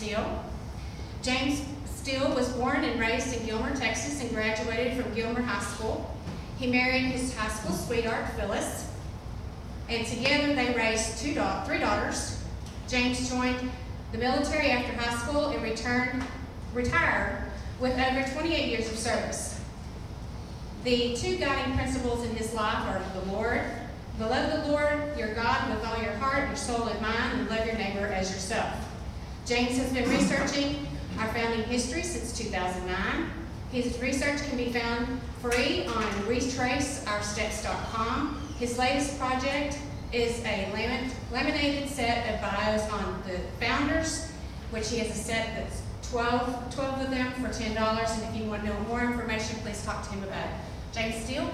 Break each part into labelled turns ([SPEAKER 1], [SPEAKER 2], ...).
[SPEAKER 1] Steele. James Steele was born and raised in Gilmer, Texas, and graduated from Gilmer High School. He married his high school sweetheart, Phyllis, and together they raised three daughters. James joined the military after high school and retired with over 28 years of service. The two guiding principles in his life are the Lord. Love the Lord your God with all your heart, your soul, and mind, and love your neighbor as yourself. James has been researching our founding history since 2009. His research can be found free on retraceoursteps.com. His latest project is a laminated set of bios on the founders, which he has a set that's 12 of them for $10. And if you want to know more information, please talk to him about it. James Steele.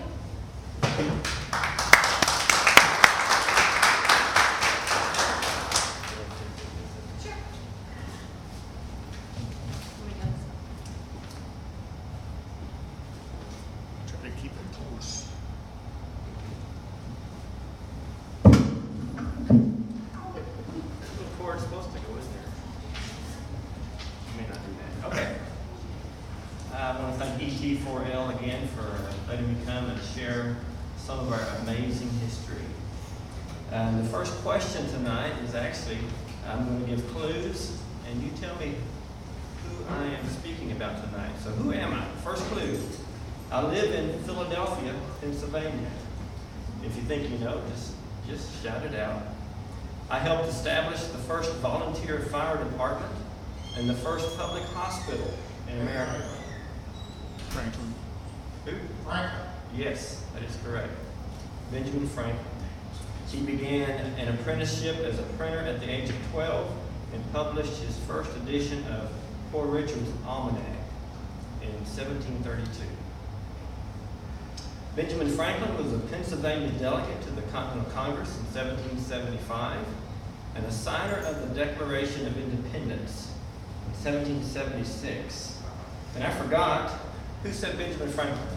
[SPEAKER 2] ETX4L again for letting me come and share some of our amazing history. The first question tonight is actually, I'm going to give clues, and you tell me who I am speaking about tonight. So who am I? First clue, I live in Philadelphia, Pennsylvania. If you think you know, just shout it out. I helped establish the first volunteer fire department and the first public hospital in America.
[SPEAKER 3] Franklin.
[SPEAKER 2] Who?
[SPEAKER 4] Franklin.
[SPEAKER 2] Yes, that is correct. Benjamin Franklin. He began an apprenticeship as a printer at the age of 12 and published his first edition of Poor Richard's Almanac in 1732. Benjamin Franklin was a Pennsylvania delegate to the Continental Congress in 1775 and a signer of the Declaration of Independence in 1776. And I forgot, who said Benjamin Franklin?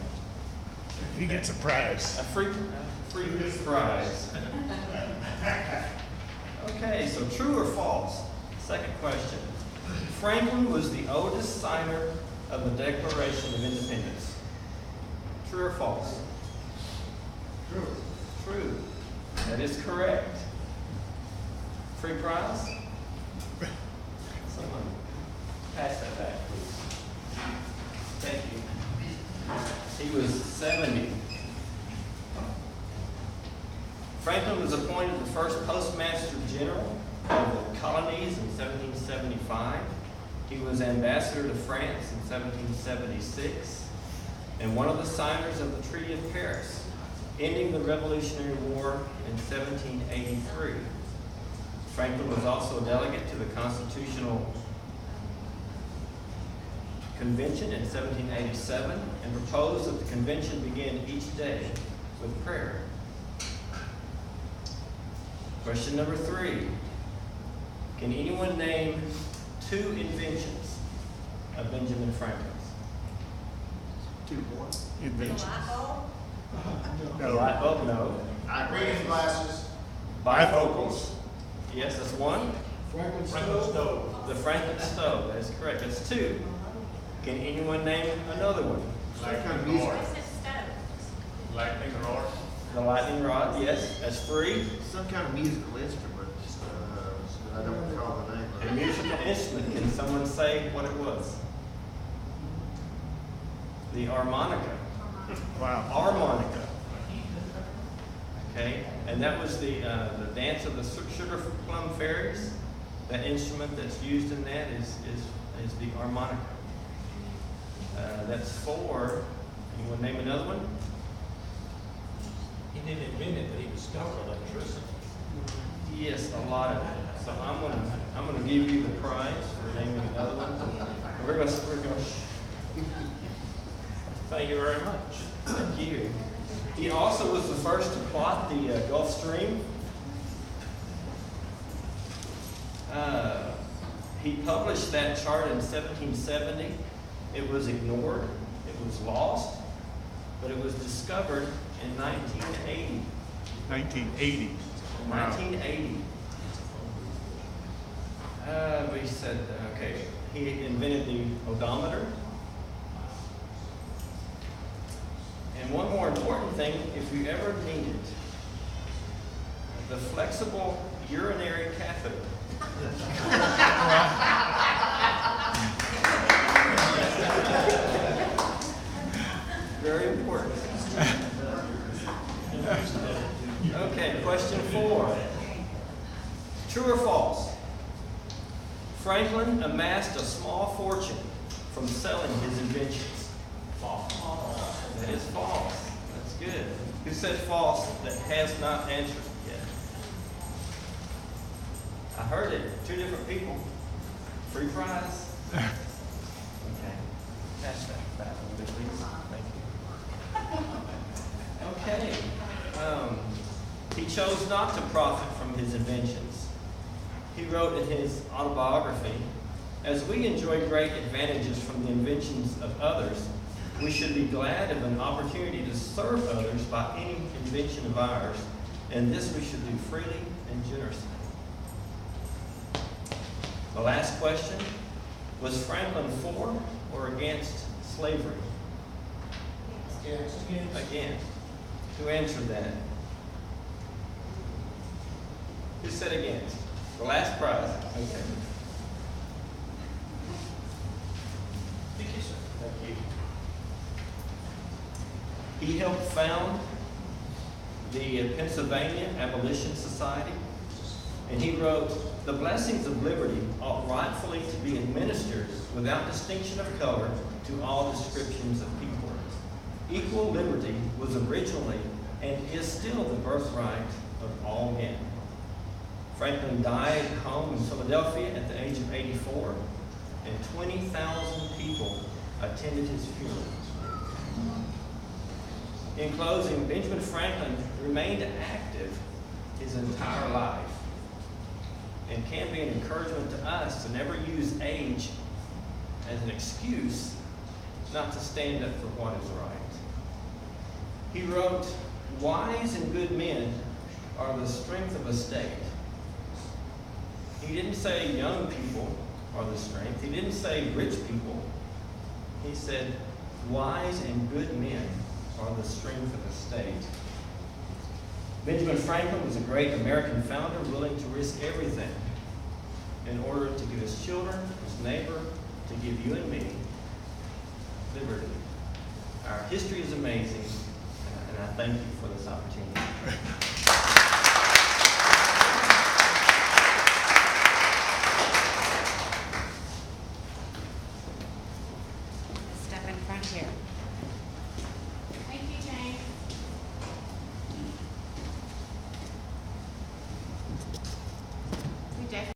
[SPEAKER 3] He gets a prize.
[SPEAKER 2] A free prize. Okay, so true or false? Second question. Franklin was the oldest signer of the Declaration of Independence. True or false?
[SPEAKER 4] True.
[SPEAKER 2] True. That is correct. Free prize? Someone pass that back, please. Thank you. He was 70. Franklin was appointed the first Postmaster General of the colonies in 1775. He was ambassador to France in 1776 and one of the signers of the Treaty of Paris, ending the Revolutionary War in 1783. Franklin was also a delegate to the Constitutional Convention in 1787 and proposed that the convention begin each day with prayer. Question number 3. Can anyone name 2 inventions of Benjamin Franklin's?
[SPEAKER 4] 2 what?
[SPEAKER 3] Invention.
[SPEAKER 2] The light bulb, no.
[SPEAKER 4] Reading glasses.
[SPEAKER 2] Bifocals. Yes, that's 1.
[SPEAKER 4] Franklin stove.
[SPEAKER 2] The Franklin stove, that is correct. That's 2. Can anyone name another one?
[SPEAKER 4] Lightning rod.
[SPEAKER 3] Lightning rod.
[SPEAKER 2] The lightning rod, yes, that's 3.
[SPEAKER 4] Some kind of musical instrument. I don't recall the name
[SPEAKER 2] A
[SPEAKER 4] of it.
[SPEAKER 2] musical instrument, can someone say what it was? The harmonica.
[SPEAKER 3] Wow.
[SPEAKER 2] Harmonica. Okay, and that was the dance of the sugar plum fairies. That instrument that's used in that is the harmonica. That's 4. Anyone name another one?
[SPEAKER 5] He didn't invent it, but he discovered electricity.
[SPEAKER 2] Yes, a lot of it. So I'm gonna give you the prize for naming another one. We're gonna.
[SPEAKER 5] Thank you very much.
[SPEAKER 2] Thank you. He also was the first to plot the Gulf Stream. He published that chart in 1770. It was ignored. It was lost, but it was discovered in 1980.
[SPEAKER 3] 1980. Wow.
[SPEAKER 2] 1980. We said, okay, He invented the odometer. And one more important thing, if you ever need it, the flexible urinary catheter. Very important. Okay, question 4. True or false? Franklin amassed a small fortune from selling his inventions.
[SPEAKER 5] False.
[SPEAKER 2] That is false. That's good. Who said false that has not answered yet? I heard it. 2 different people. Free prize. Okay. Pass that back a little bit, please. Thank you. Okay. He chose not to profit from his inventions. He wrote in his autobiography, "As we enjoy great advantages from the inventions of others, we should be glad of an opportunity to serve others by any invention of ours, and this we should do freely and generously." The last question, was Franklin for or against slavery? Against. Who answered that? Who said against? The last prize. Okay.
[SPEAKER 5] Thank you, sir.
[SPEAKER 2] Thank you. He helped found the Pennsylvania Abolition Society, and he wrote, "The blessings of liberty ought rightfully to be administered without distinction of color to all descriptions of people. Equal liberty was originally and is still the birthright of all men." Franklin died at home in Philadelphia at the age of 84, and 20,000 people attended his funeral. In closing, Benjamin Franklin remained active his entire life and can be an encouragement to us to never use age as an excuse not to stand up for what is right. He wrote, "Wise and good men are the strength of a state." He didn't say young people are the strength. He didn't say rich people. He said, "Wise and good men are the strength of a state." Benjamin Franklin was a great American founder willing to risk everything in order to give his children, his neighbor, to give you and me liberty. Our history is amazing, and I thank you for this opportunity.
[SPEAKER 1] Step in front here.